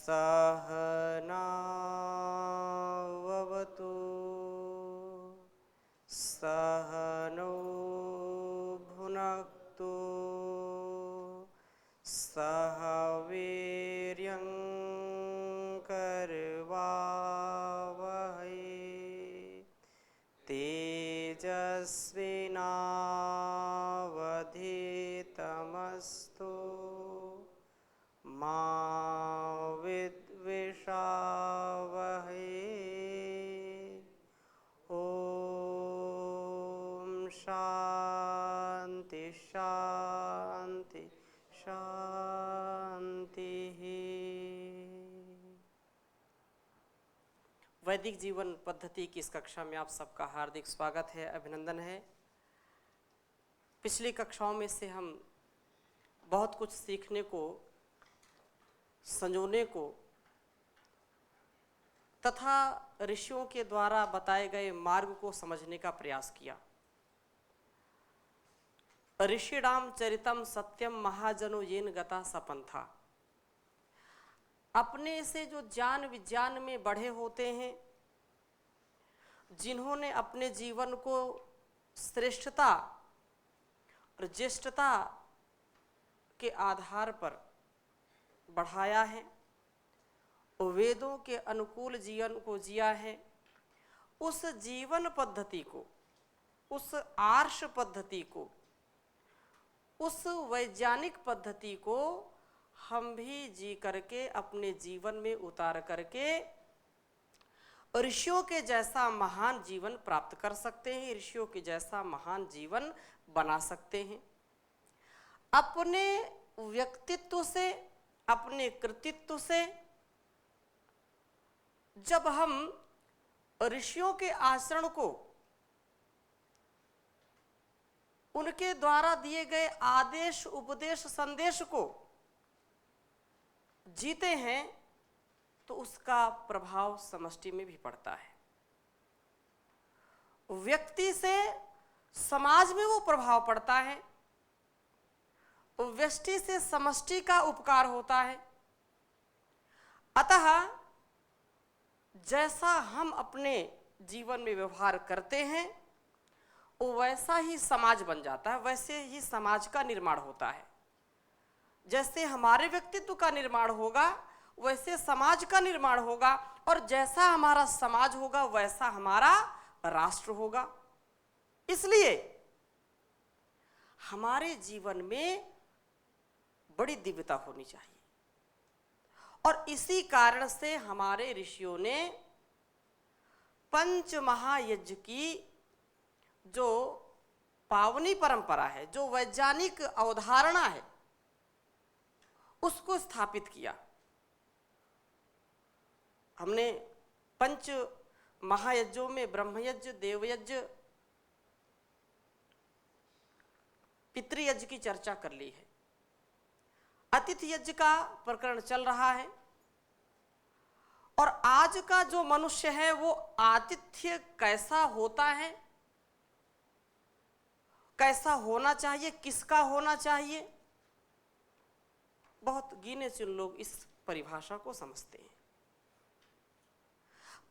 सहनाववतु सहनौ भुनक्तु सह वीर्यं करवावहै तेजस्विनावधीतमस्तु मा विद्विषावहै। ओम शांति शांति शांति। वैदिक जीवन पद्धति की इस कक्षा में आप सबका हार्दिक स्वागत है, अभिनंदन है। पिछली कक्षाओं में से हम बहुत कुछ सीखने को, संजोने को तथा ऋषियों के द्वारा बताए गए मार्ग को समझने का प्रयास किया। ऋषिणाम चरितम सत्यम महाजनो येन गता सपंथा। अपने से जो ज्ञान विज्ञान में बढ़े होते हैं, जिन्होंने अपने जीवन को श्रेष्ठता और ज्येष्ठता के आधार पर बढ़ाया है, वेदों के अनुकूल जीवन को जिया है, उस जीवन पद्धति को, उस आर्ष पद्धति को, उस वैज्ञानिक पद्धति को हम भी जी करके अपने जीवन में उतार करके ऋषियों के जैसा महान जीवन प्राप्त कर सकते हैं, ऋषियों के जैसा महान जीवन बना सकते हैं। अपने व्यक्तित्व से, अपने कृतित्व से जब हम ऋषियों के आचरण को, उनके द्वारा दिए गए आदेश उपदेश संदेश को जीते हैं तो उसका प्रभाव समष्टि में भी पड़ता है। व्यक्ति से समाज में वो प्रभाव पड़ता है, व्यष्टि से समष्टि का उपकार होता है। अतः जैसा हम अपने जीवन में व्यवहार करते हैं वैसा ही समाज बन जाता है, वैसे ही समाज का निर्माण होता है। जैसे हमारे व्यक्तित्व का निर्माण होगा वैसे समाज का निर्माण होगा, और जैसा हमारा समाज होगा वैसा हमारा राष्ट्र होगा। इसलिए हमारे जीवन में बड़ी दिव्यता होनी चाहिए, और इसी कारण से हमारे ऋषियों ने पंच महायज्ञ की जो पावनी परंपरा है, जो वैज्ञानिक अवधारणा है, उसको स्थापित किया। हमने पंच महायज्ञों में ब्रह्मयज्ञ, देवयज्ञ, पितृयज्ञ की चर्चा कर ली है। अतिथि यज्ञ का प्रकरण चल रहा है, और आज का जो मनुष्य है वो आतिथ्य कैसा होता है, कैसा होना चाहिए, किसका होना चाहिए, बहुत गिने चुने लोग इस परिभाषा को समझते हैं।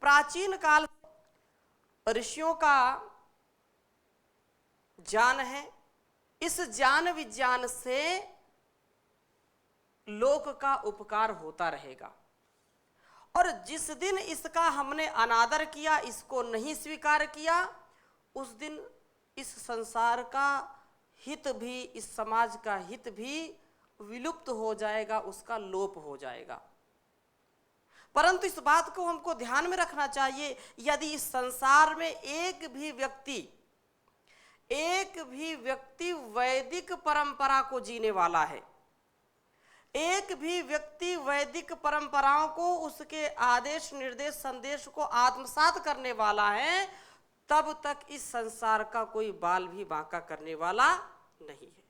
प्राचीन काल ऋषियों का ज्ञान है, इस ज्ञान विज्ञान से लोक का उपकार होता रहेगा, और जिस दिन इसका हमने अनादर किया, इसको नहीं स्वीकार किया, उस दिन इस संसार का हित भी, इस समाज का हित भी विलुप्त हो जाएगा, उसका लोप हो जाएगा। परंतु इस बात को हमको ध्यान में रखना चाहिए, यदि इस संसार में एक भी व्यक्ति वैदिक परंपरा को जीने वाला है, एक भी व्यक्ति वैदिक परंपराओं को, उसके आदेश निर्देश संदेश को आत्मसात करने वाला है, तब तक इस संसार का कोई बाल भी बांका करने वाला नहीं है।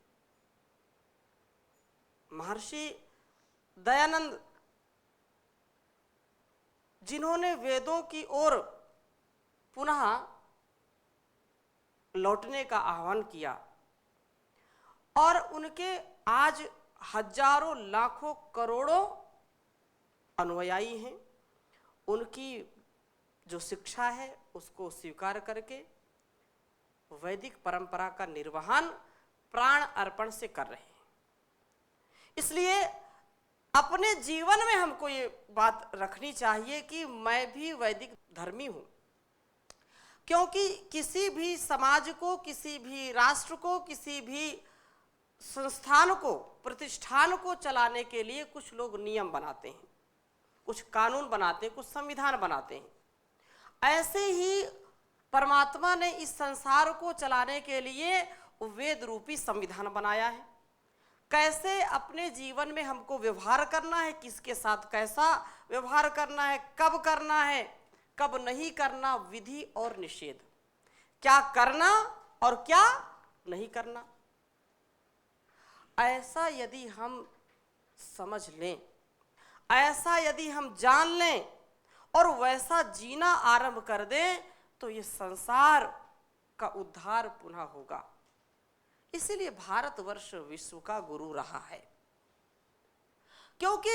महर्षि दयानंद, जिन्होंने वेदों की ओर पुनः लौटने का आह्वान किया, और उनके आज हजारों लाखों करोड़ों अनुयायी हैं, उनकी जो शिक्षा है उसको स्वीकार करके वैदिक परंपरा का निर्वहन प्राण अर्पण से कर रहे हैं। इसलिए अपने जीवन में हमको ये बात रखनी चाहिए कि मैं भी वैदिक धर्मी हूं, क्योंकि किसी भी समाज को, किसी भी राष्ट्र को, किसी भी संस्थान को, प्रतिष्ठान को चलाने के लिए कुछ लोग नियम बनाते हैं, कुछ कानून बनाते हैं, कुछ संविधान बनाते हैं। ऐसे ही परमात्मा ने इस संसार को चलाने के लिए वेद रूपी संविधान बनाया है। कैसे अपने जीवन में हमको व्यवहार करना है, किसके साथ कैसा व्यवहार करना है, कब करना है, कब नहीं करना, विधि और निषेध, क्या करना और क्या नहीं करना, ऐसा यदि हम समझ लें, ऐसा यदि हम जान लें और वैसा जीना आरंभ कर दें, तो ये संसार का उद्धार पुनः होगा। इसीलिए भारतवर्ष विश्व का गुरु रहा है। क्योंकि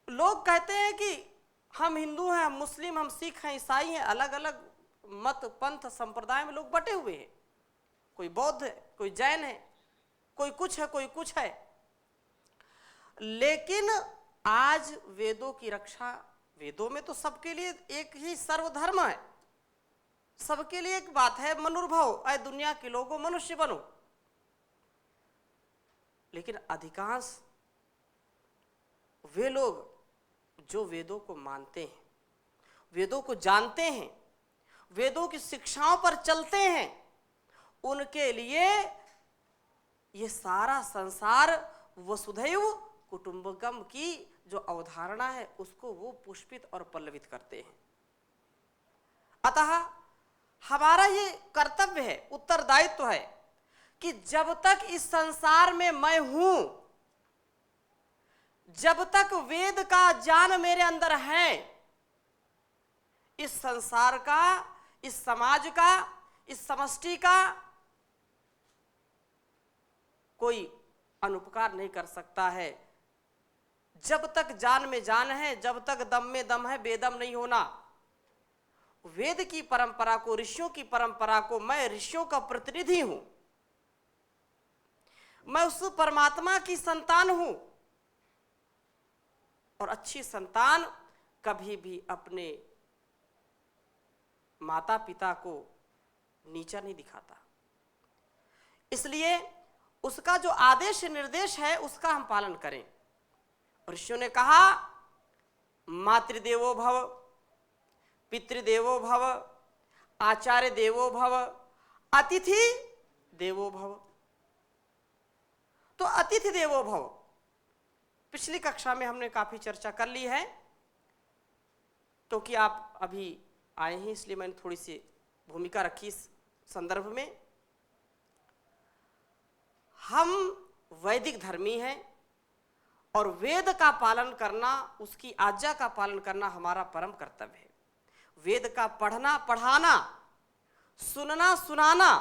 लोग कहते हैं कि हम हिंदू हैं, हम मुस्लिम, हम सिख हैं, ईसाई हैं, अलग अलग मत पंथ संप्रदाय में लोग बटे हुए हैं, कोई बौद्ध है, कोई जैन है, कोई कुछ है, कोई कुछ है। लेकिन आज वेदों की रक्षा, वेदों में तो सबके लिए एक ही सर्वधर्म है, सबके लिए एक बात है, मनुर्भव, ऐ दुनिया के लोगों मनुष्य बनो। लेकिन अधिकांश वे लोग जो वेदों को मानते हैं, वेदों को जानते हैं, वेदों की शिक्षाओं पर चलते हैं, उनके लिए ये सारा संसार वसुधैव कुटुंबकम की जो अवधारणा है उसको वो पुष्पित और पल्लवित करते हैं। अतः हमारा ये कर्तव्य है, उत्तरदायित्व है कि जब तक इस संसार में मैं हूं, जब तक वेद का ज्ञान मेरे अंदर है, इस संसार का, इस समाज का, इस समष्टि का कोई अनुपकार नहीं कर सकता है। जब तक जान में जान है, जब तक दम में दम है, बेदम नहीं होना। वेद की परंपरा को, ऋषियों की परंपरा को, मैं ऋषियों का प्रतिनिधि हूं, मैं उस परमात्मा की संतान हूं। और अच्छी संतान कभी भी अपने माता पिता को नीचा नहीं दिखाता। इसलिए उसका जो आदेश निर्देश है उसका हम पालन करें। ऋषियों ने कहा मातृदेवो भव, पितृदेवो भव, आचार्य देवो भव, अतिथि देवो भव। तो अतिथि देवो भव पिछली कक्षा में हमने काफी चर्चा कर ली है, क्योंकि आप अभी आए हैं इसलिए मैंने थोड़ी सी भूमिका रखी इस संदर्भ में। हम वैदिक धर्मी हैं और वेद का पालन करना, उसकी आज्ञा का पालन करना हमारा परम कर्तव्य है। वेद का पढ़ना, पढ़ाना, सुनना, सुनाना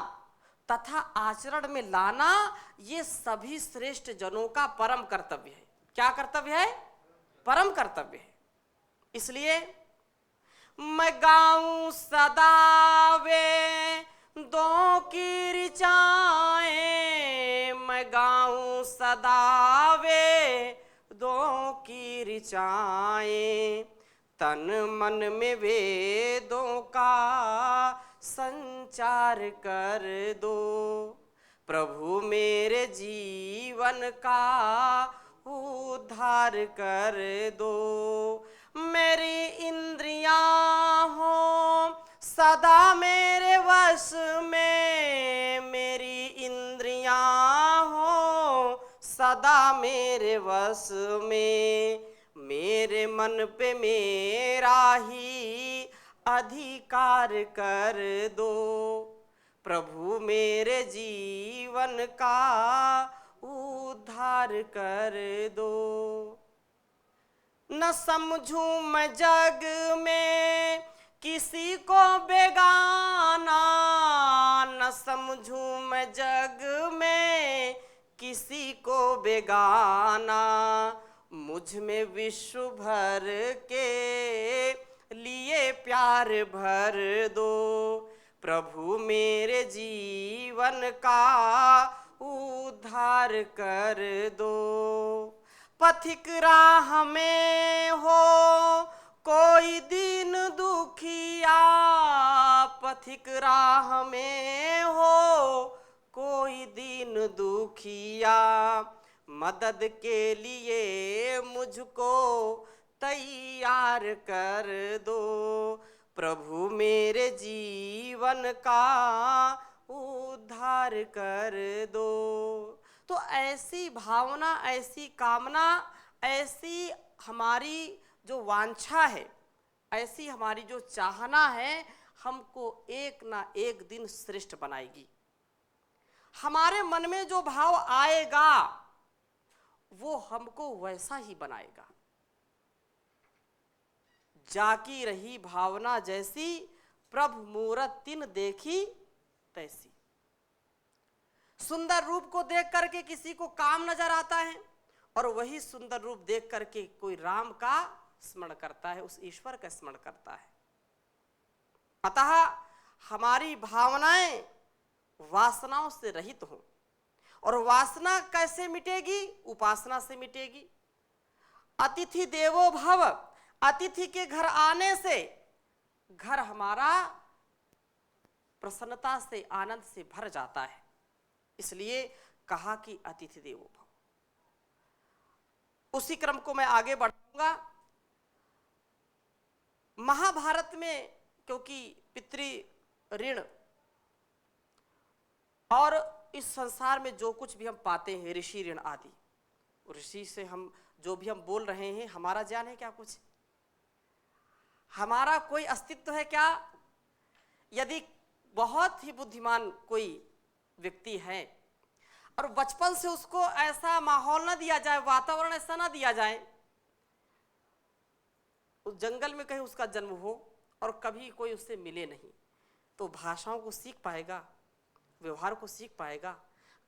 तथा आचरण में लाना, ये सभी श्रेष्ठ जनों का परम कर्तव्य है। क्या कर्तव्य है? परम कर्तव्य है। इसलिए मैं गाऊं सदा वेदों की ऋचाएं, मैं गाऊं सदा वेदों की ऋचाएं, तन मन में वेदों का संचार कर दो, प्रभु मेरे जीवन का उद्धार कर दो। मेरी इंद्रियां हो सदा मेरे वश में, मेरी इंद्रियां हो सदा मेरे वश में, मेरे मन पे मेरा ही अधिकार कर दो, प्रभु मेरे जीवन का उद्धार कर दो। न समझूं मैं जग में किसी को बेगाना, न समझूं मैं जग में किसी को बेगाना, मुझ में विश्व भर के लिए प्यार भर दो, प्रभु मेरे जीवन का उद्धार कर दो। पथिक राह में हो कोई दीन दुखिया, पथिक राह में हो कोई दीन दुखिया, मदद के लिए मुझको तैयार कर दो, प्रभु मेरे जीवन का उद्धार कर दो। तो ऐसी भावना, ऐसी कामना, ऐसी हमारी जो वांछा है, ऐसी हमारी जो चाहना है, हमको एक ना एक दिन श्रेष्ठ बनाएगी। हमारे मन में जो भाव आएगा वो हमको वैसा ही बनाएगा। जाकी रही भावना जैसी, प्रभु मूरत तिन देखी तैसी। सुंदर रूप को देख करके किसी को काम नजर आता है, और वही सुंदर रूप देख करके कोई राम का स्मरण करता है, उस ईश्वर का स्मरण करता है। अतः हमारी भावनाएं वासनाओं से रहित हो, और वासना कैसे मिटेगी? उपासना से मिटेगी। अतिथि देवो भव, अतिथि के घर आने से घर हमारा प्रसन्नता से, आनंद से भर जाता है। इसलिए कहा कि अतिथि देवो भव। उसी क्रम को मैं आगे बढ़ाऊंगा। महाभारत में क्योंकि पितृ ऋण और इस संसार में जो कुछ भी हम पाते हैं, ऋषि ऋण आदि, ऋषि से हम जो भी हम बोल रहे हैं, हमारा ज्ञान है क्या? कुछ हमारा कोई अस्तित्व है क्या? यदि बहुत ही बुद्धिमान कोई व्यक्ति है और बचपन से उसको ऐसा माहौल ना दिया जाए, वातावरण ऐसा ना दिया जाए, उस जंगल में कहीं उसका जन्म हो और कभी कोई उससे मिले नहीं, तो भाषाओं को सीख पाएगा, व्यवहार को सीख पाएगा,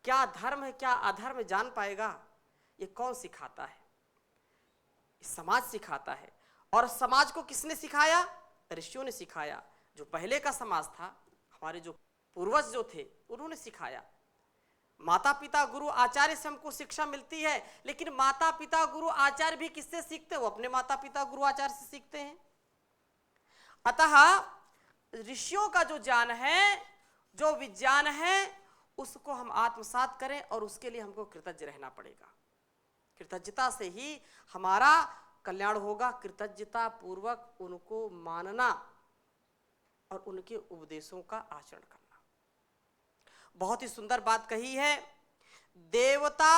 क्या धर्म है क्या अधर्म जान पाएगा? ये कौन सिखाता है? समाज सिखाता है। और समाज को किसने सिखाया? ऋषियों ने सिखाया। जो पहले का समाज था, हमारे जो पूर्वज जो थे, उन्होंने सिखाया। माता पिता गुरु आचार्य से हमको शिक्षा मिलती है, लेकिन माता पिता गुरु आचार्य भी किससे सीखते? वो अपने माता पिता गुरु आचार्य से सीखते हैं। अतः ऋषियों का जो ज्ञान है, जो विज्ञान है, उसको हम आत्मसात करें, और उसके लिए हमको कृतज्ञ रहना पड़ेगा। कृतज्ञता से ही हमारा कल्याण होगा। कृतज्ञता पूर्वक उनको मानना और उनके उपदेशों का आचरण करना। बहुत ही सुंदर बात कही है। देवता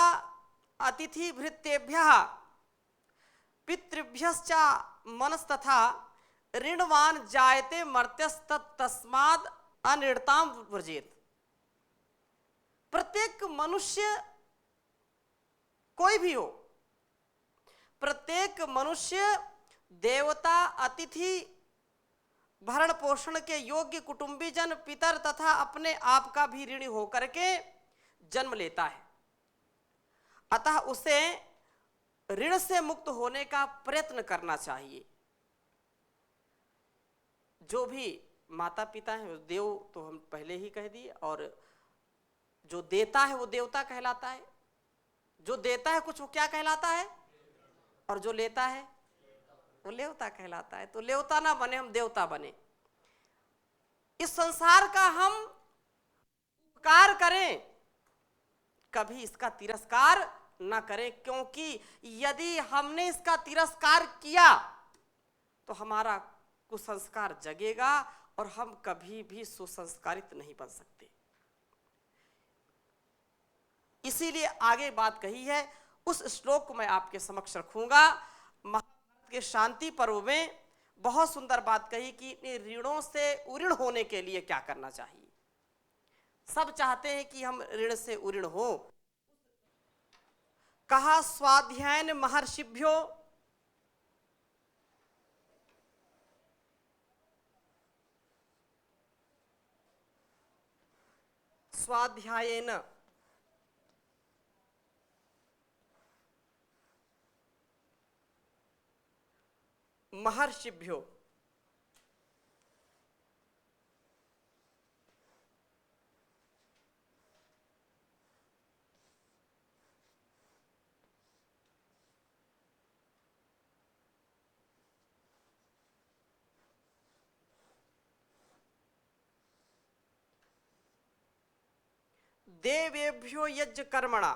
अतिथि भृत्येभ्यः पितृभ्यश्च मनस्तथा ऋणवान जायते मर्त्यस्तस्माद् अनिर्ताम व्रजेत। प्रत्येक मनुष्य, कोई भी हो, प्रत्येक मनुष्य देवता, अतिथि, भरण पोषण के योग्य कुटुंबीजन, पितर तथा अपने आप का भी ऋणी होकर के जन्म लेता है। अतः उसे ऋण से मुक्त होने का प्रयत्न करना चाहिए। जो भी माता पिता है, देव तो हम पहले ही कह दिए, और जो देता है वो देवता कहलाता है। जो देता है कुछ वो क्या कहलाता है? और जो लेता है वो लेवता कहलाता है। तो लेवता ना बने, हम देवता बने। इस संसार का हम उपकार करें, कभी इसका तिरस्कार ना करें, क्योंकि यदि हमने इसका तिरस्कार किया तो हमारा कुसंस्कार जगेगा और हम कभी भी सुसंस्कारित नहीं बन सकते। इसीलिए आगे बात कही है, उस श्लोक को मैं आपके समक्ष रखूंगा। महाभारत के शांति पर्व में बहुत सुंदर बात कही कि ऋणों से उऋण होने के लिए क्या करना चाहिए। सब चाहते हैं कि हम ऋण से उऋण हो। कहा स्वाध्यायन महर्षिभ्यो स्वाध्यायेन महर्षिभ्यो, देवेभ्यो यज्ञ कर्मणा,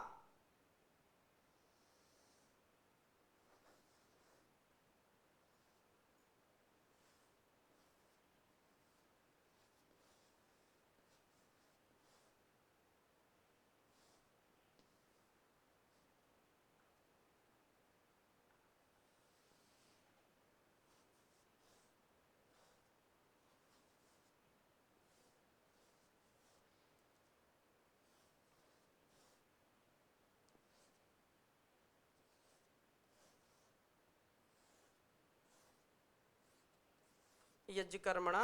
यज्ञ कर्मणा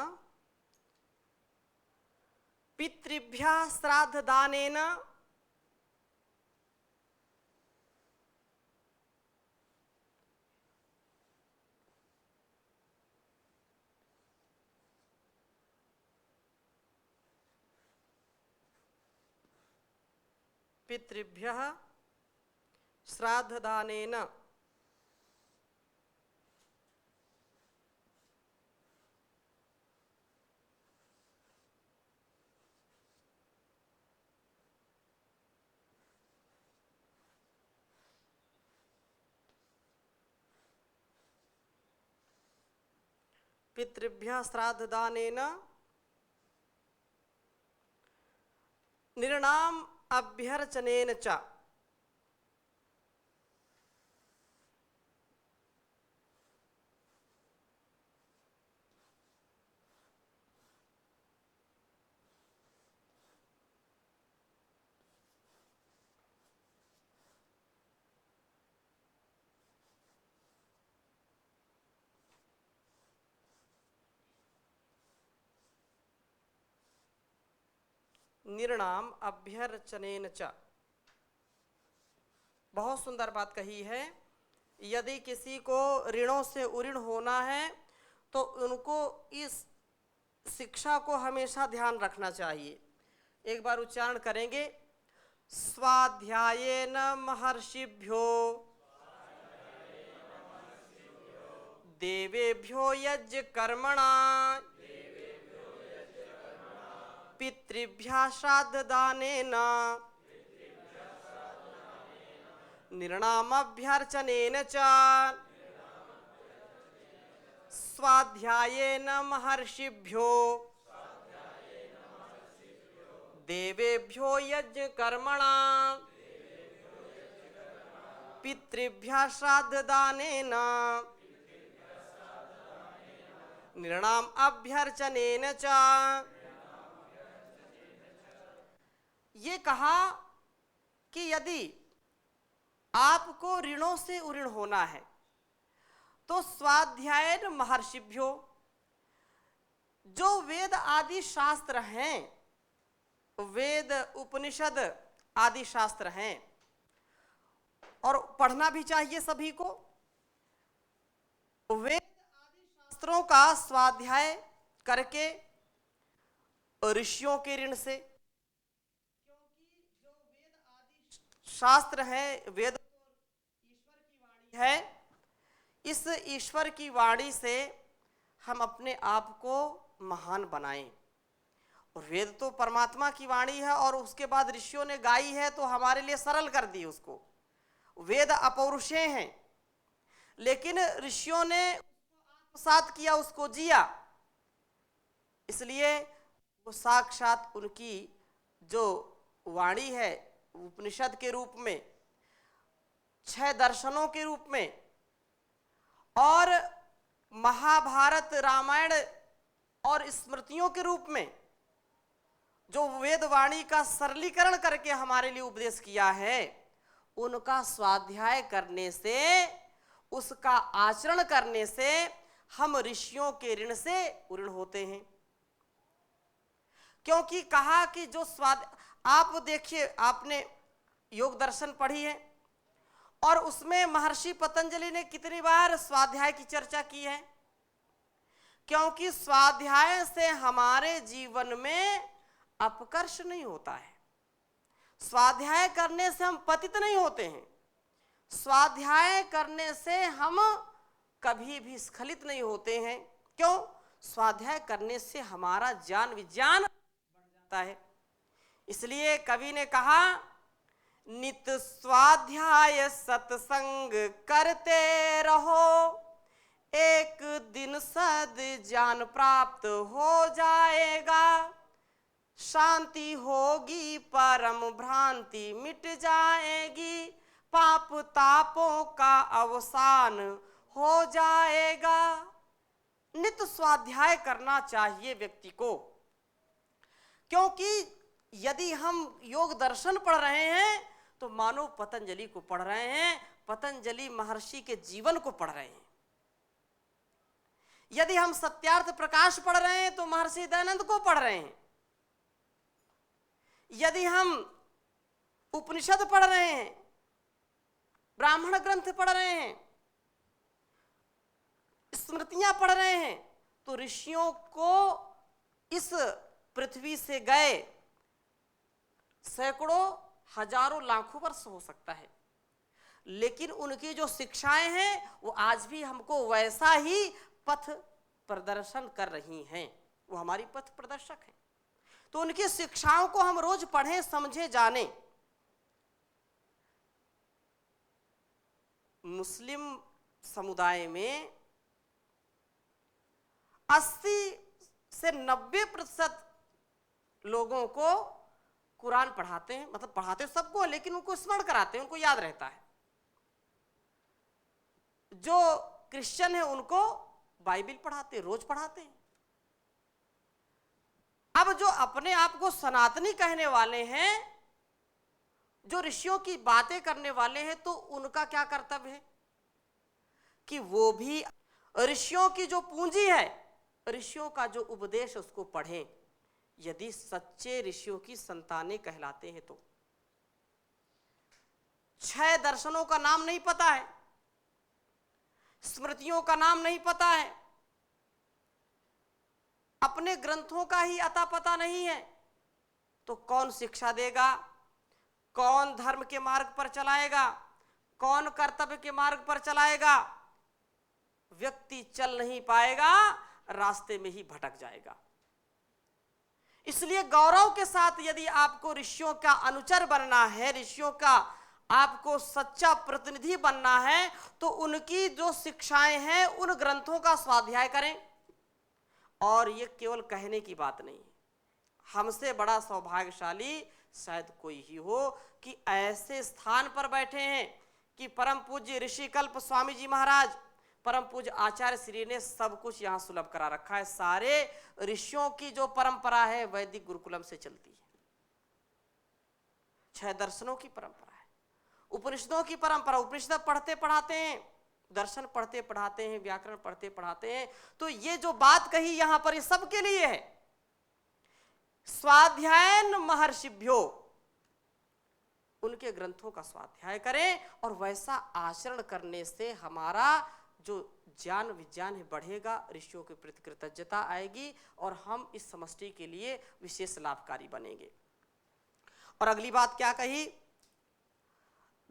पितृभ्यः श्राद्ध दानेन पितृभ्यः श्राद्ध दानेन पितृभ्यः श्राद्ध दानेन निर्णाम अभ्यर्चनेन च निर्णाम अभ्यर्चनेन च। बहुत सुंदर बात कही है। यदि किसी को ऋणों से उऋण होना है तो उनको इस शिक्षा को हमेशा ध्यान रखना चाहिए। एक बार उच्चारण करेंगे, स्वाध्यायेन महर्षिभ्यो देवेभ्यो यज्ञ कर्मणा पितृभ्यः श्राद्ध दानेन निर्णामभ्यर्चनेन च स्वाध्यायेन महर्षिभ्यो देवेभ्यो यज्ञ कर्मणा पितृभ्यः श्राद्ध दानेन निर्णाम अभ्यर्चनेन च। ये कहा कि यदि आपको ऋणों से उऋण होना है तो स्वाध्यायन महर्षिभ्यो, जो वेद आदि शास्त्र हैं, वेद उपनिषद आदि शास्त्र हैं, और पढ़ना भी चाहिए सभी को। वेद आदि शास्त्रों का स्वाध्याय करके ऋषियों के ऋण से, शास्त्र है, वेद ईश्वर की वाणी है, इस ईश्वर की वाणी से हम अपने आप को महान बनाएं। और वेद तो परमात्मा की वाणी है और उसके बाद ऋषियों ने गाई है तो हमारे लिए सरल कर दी उसको। वेद अपौरुषेय हैं, लेकिन ऋषियों ने उसको आत्मसात किया, उसको जिया, इसलिए वो साक्षात उनकी जो वाणी है उपनिषद के रूप में, 6 दर्शनों के रूप में और महाभारत रामायण और स्मृतियों के रूप में जो वेद वाणी का सरलीकरण करके हमारे लिए उपदेश किया है, उनका स्वाध्याय करने से, उसका आचरण करने से हम ऋषियों के ऋण से उऋण होते हैं। क्योंकि कहा कि जो आप देखिए, आपने योग दर्शन पढ़ी है और उसमें महर्षि पतंजलि ने कितनी बार स्वाध्याय की चर्चा की है, क्योंकि स्वाध्याय से हमारे जीवन में अपकर्ष नहीं होता है। स्वाध्याय करने से हम पतित नहीं होते हैं, स्वाध्याय करने से हम कभी भी स्खलित नहीं होते हैं। क्यों? स्वाध्याय करने से हमारा ज्ञान विज्ञान बढ़ जाता है। इसलिए कवि ने कहा, नित स्वाध्याय सत्संग करते रहो, एक दिन सद ज्ञान प्राप्त हो जाएगा, शांति होगी परम भ्रांति मिट जाएगी, पाप तापों का अवसान हो जाएगा। नित्य स्वाध्याय करना चाहिए व्यक्ति को, क्योंकि यदि हम योग दर्शन पढ़ रहे हैं तो मानो पतंजलि को पढ़ रहे हैं, पतंजलि महर्षि के जीवन को पढ़ रहे हैं। यदि हम सत्यार्थ प्रकाश पढ़ रहे हैं तो महर्षि दयानंद को पढ़ रहे हैं। यदि हम उपनिषद पढ़ रहे हैं, ब्राह्मण ग्रंथ पढ़ रहे हैं, स्मृतियां पढ़ रहे हैं, तो ऋषियों को इस पृथ्वी से गए सैकड़ों हजारों लाखों वर्ष हो सकता है, लेकिन उनकी जो शिक्षाएं हैं वो आज भी हमको वैसा ही पथ प्रदर्शन कर रही हैं। वो हमारी पथ प्रदर्शक हैं। तो उनकी शिक्षाओं को हम रोज पढ़ें, समझें, जानें। मुस्लिम समुदाय में 80 से 90% लोगों को कुरान पढ़ाते हैं, मतलब पढ़ाते सबको, लेकिन उनको स्मरण कराते हैं, उनको याद रहता है। जो क्रिश्चियन है उनको बाइबल पढ़ाते, रोज पढ़ाते हैं। अब जो अपने आप को सनातनी कहने वाले हैं, जो ऋषियों की बातें करने वाले हैं, तो उनका क्या कर्तव्य है कि वो भी ऋषियों की जो पूंजी है, ऋषियों का जो उपदेश, उसको पढ़ें। यदि सच्चे ऋषियों की संतानें कहलाते हैं तो 6 दर्शनों का नाम नहीं पता है, स्मृतियों का नाम नहीं पता है, अपने ग्रंथों का ही अता पता नहीं है, तो कौन शिक्षा देगा? कौन धर्म के मार्ग पर चलाएगा? कौन कर्तव्य के मार्ग पर चलाएगा? व्यक्ति चल नहीं पाएगा, रास्ते में ही भटक जाएगा। इसलिए गौरव के साथ यदि आपको ऋषियों का अनुचर बनना है, ऋषियों का आपको सच्चा प्रतिनिधि बनना है, तो उनकी जो शिक्षाएं हैं उन ग्रंथों का स्वाध्याय करें। और ये केवल कहने की बात नहीं, हमसे बड़ा सौभाग्यशाली शायद कोई ही हो कि ऐसे स्थान पर बैठे हैं कि परम पूज्य ऋषिकल्प स्वामी जी महाराज, परम पूज्य आचार्य श्री ने सब कुछ यहाँ सुलभ करा रखा है। सारे ऋषियों की जो परंपरा है वैदिक गुरुकुलम से चलती है। 6 दर्शनों की परंपरा है, उपनिषदों की परंपरा, उपनिषद पढ़ते पढ़ाते हैं, दर्शन पढ़ते पढ़ाते हैं, व्याकरण पढ़ते पढ़ाते हैं। तो ये जो बात कही यहां पर, ये सबके लिए है। स्वाध्यायन महर्षिभ्यो, उनके ग्रंथों का स्वाध्याय करें, और वैसा आचरण करने से हमारा जो ज्ञान विज्ञान है बढ़ेगा, ऋषियों के प्रति कृतज्ञता आएगी, और हम इस समष्टि के लिए विशेष लाभकारी बनेंगे। और अगली बात क्या कही?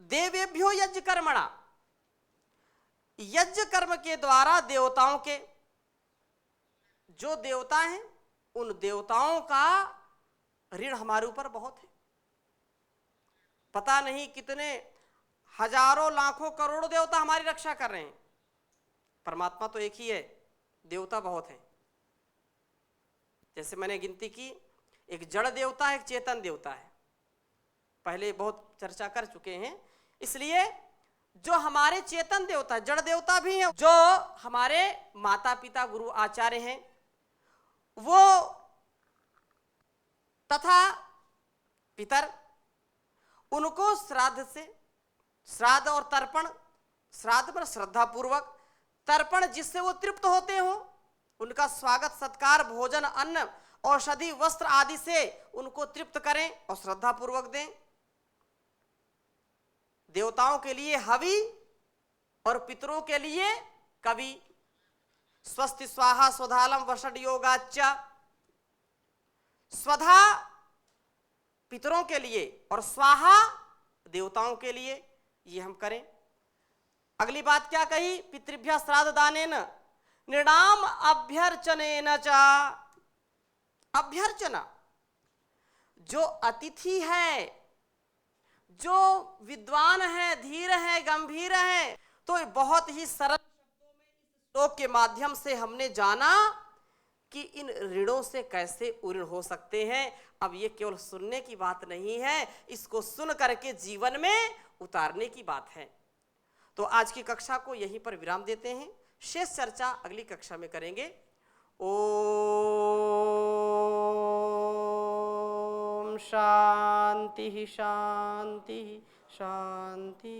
देवेभ्यो यज्ञ कर्मणा, यज्ञ कर्म के द्वारा देवताओं के, जो देवता हैं उन देवताओं का ऋण हमारे ऊपर बहुत है। पता नहीं कितने हजारों लाखों करोड़ों देवता हमारी रक्षा कर रहे हैं। परमात्मा तो एक ही है, देवता बहुत हैं। जैसे मैंने गिनती की, एक जड़ देवता है, एक चेतन देवता है, पहले बहुत चर्चा कर चुके हैं। इसलिए जो हमारे चेतन देवता, जड़ देवता भी हैं, जो हमारे माता पिता गुरु आचार्य हैं, वो तथा पितर, उनको श्राद्ध से, श्राद्ध और तर्पण, श्राद्ध पर श्रद्धा पूर्वक, तर्पण जिससे वो तृप्त होते हो, उनका स्वागत सत्कार, भोजन, अन्न, औषधि, वस्त्र आदि से उनको तृप्त करें और श्रद्धा पूर्वक दें। देवताओं के लिए हवि और पितरों के लिए कवि। स्वस्ति स्वाहा स्वधालम वषड योगाच्च, स्वधा पितरों के लिए और स्वाहा देवताओं के लिए, ये हम करें। अगली बात क्या कही, पितृभ्य श्राद्ध दानेन नृणाम अभ्यर्चनेन च। अभ्यर्चना, जो अतिथि है, जो विद्वान है, धीर है, गंभीर है, तो बहुत ही सरल शब्दों में इस श्लोक के माध्यम से हमने जाना कि इन ऋणों से कैसे उऋण हो सकते हैं। अब ये केवल सुनने की बात नहीं है, इसको सुन करके जीवन में उतारने की बात है। तो आज की कक्षा को यहीं पर विराम देते हैं, शेष चर्चा अगली कक्षा में करेंगे। ओम शांति शांति शांति।